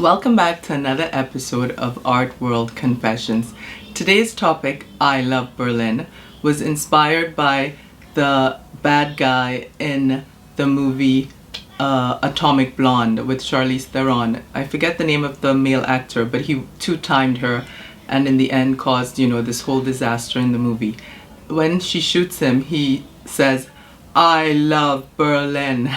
Welcome back to another episode of Art World Confessions. Today's topic, I Love Berlin, was inspired by the bad guy in the movie Atomic Blonde with Charlize Theron. I forget the name of the male actor, but he two-timed her and in the end caused, this whole disaster in the movie. When she shoots him, he says, I love Berlin.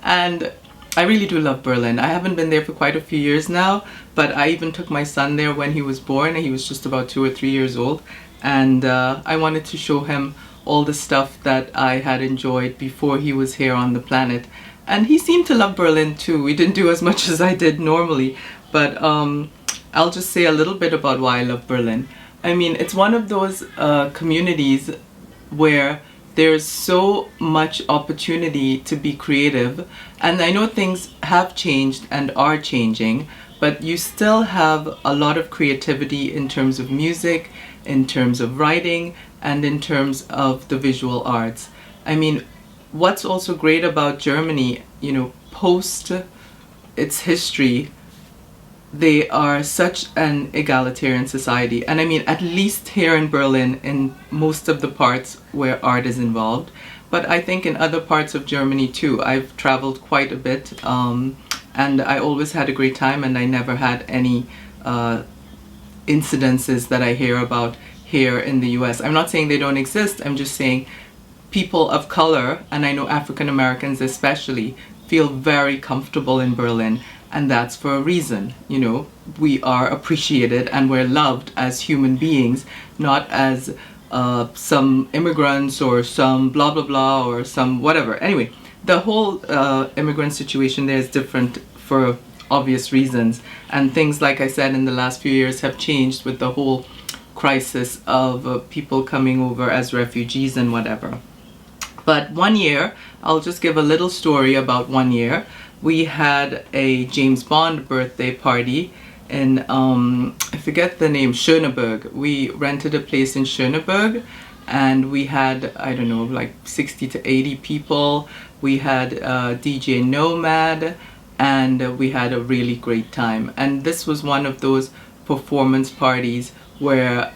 And I really do love Berlin. I haven't been there for quite a few years now, but I even took my son there when he was born. He was just about 2 or 3 years old, and I wanted to show him all the stuff that I had enjoyed before he was here on the planet. And he seemed to love Berlin too. We didn't do as much as I did normally, but I'll just say a little bit about why I love Berlin. I mean, it's one of those communities where there's so much opportunity to be creative, and I know things have changed and are changing, but you still have a lot of creativity in terms of music, in terms of writing, and in terms of the visual arts. I mean, what's also great about Germany, post its history, they are such an egalitarian society. And I mean, at least here in Berlin, in most of the parts where art is involved. But I think in other parts of Germany too. I've traveled quite a bit, and I always had a great time, and I never had any incidences that I hear about here in the US. I'm not saying they don't exist, I'm just saying people of color, and I know African Americans especially, feel very comfortable in Berlin. And that's for a reason. We are appreciated and we're loved as human beings, not as some immigrants or some blah blah blah or some whatever. Anyway, the whole immigrant situation there is different for obvious reasons, and things, like I said, in the last few years have changed with the whole crisis of people coming over as refugees and whatever. But one year, I'll just give a little story about one year. We had a James Bond birthday party in, I forget the name, Schöneberg. We rented a place in Schöneberg, and we had, I don't know, like 60 to 80 people. We had DJ Nomad, and we had a really great time. And this was one of those performance parties where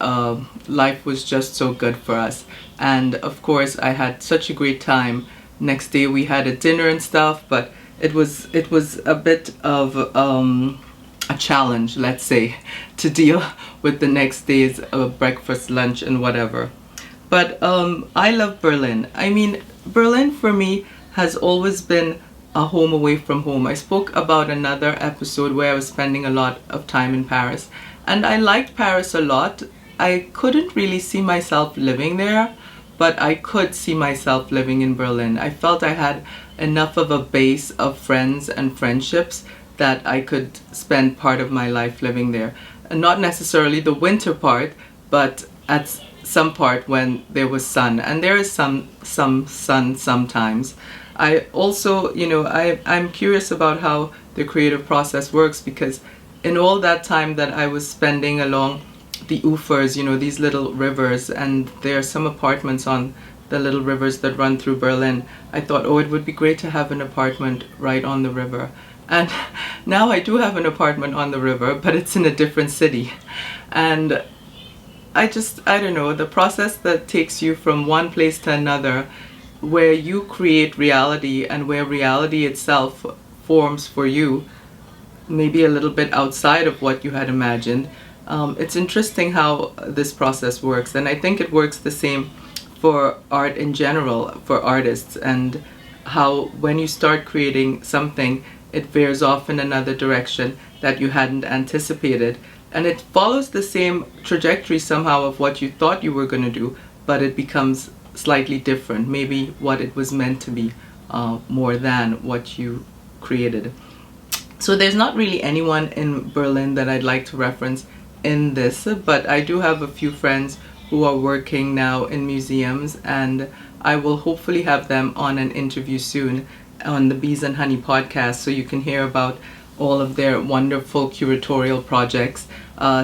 life was just so good for us. And of course, I had such a great time. Next day we had a dinner and stuff, but it was a bit of a challenge, let's say, to deal with the next day's breakfast, lunch, and whatever. But I love Berlin. I mean, Berlin for me has always been a home away from home. I spoke about another episode where I was spending a lot of time in Paris, and I liked Paris a lot. I couldn't really see myself living there, but I could see myself living in Berlin. I felt I had enough of a base of friends and friendships that I could spend part of my life living there. And not necessarily the winter part, but at some part when there was sun. And there is some sun sometimes. I also, I'm curious about how the creative process works, because in all that time that I was spending along the Ufers, these little rivers, and there are some apartments on the little rivers that run through Berlin, I thought, it would be great to have an apartment right on the river. And now I do have an apartment on the river, but it's in a different city. And I don't know, the process that takes you from one place to another, where you create reality and where reality itself forms for you, maybe a little bit outside of what you had imagined. It's interesting how this process works, and I think it works the same for art in general, for artists, and how when you start creating something, it veers off in another direction that you hadn't anticipated, and it follows the same trajectory somehow of what you thought you were going to do, but it becomes slightly different, maybe what it was meant to be, more than what you created. So there's not really anyone in Berlin that I'd like to reference in this, but I do have a few friends who are working now in museums, and I will hopefully have them on an interview soon on the Bees and Honey podcast, so you can hear about all of their wonderful curatorial projects.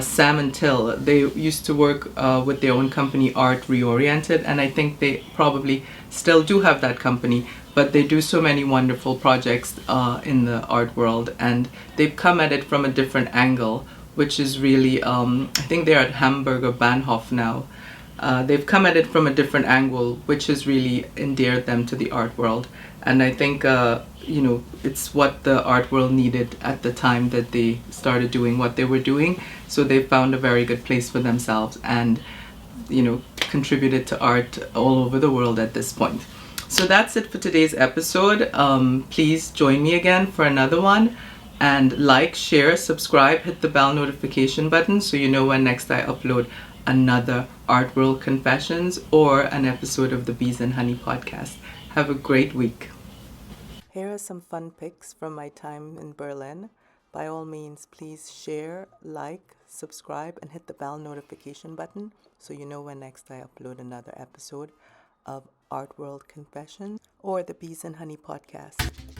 Sam and Till, they used to work with their own company, Art Reoriented, and I think they probably still do have that company, but they do so many wonderful projects in the art world, and they've come at it from a different angle, which is really, I think they're at Hamburg or Bahnhof now. They've come at it from a different angle, which has really endeared them to the art world. And I think, it's what the art world needed at the time that they started doing what they were doing. So they found a very good place for themselves and, contributed to art all over the world at this point. So that's it for today's episode. Please join me again for another one. And like, share, subscribe, hit the bell notification button so you know when next I upload another Art World Confessions or an episode of the Bees and Honey podcast. Have a great week. Here are some fun pics from my time in Berlin. By all means, please share, like, subscribe, and hit the bell notification button so you know when next I upload another episode of Art World Confessions or the Bees and Honey podcast.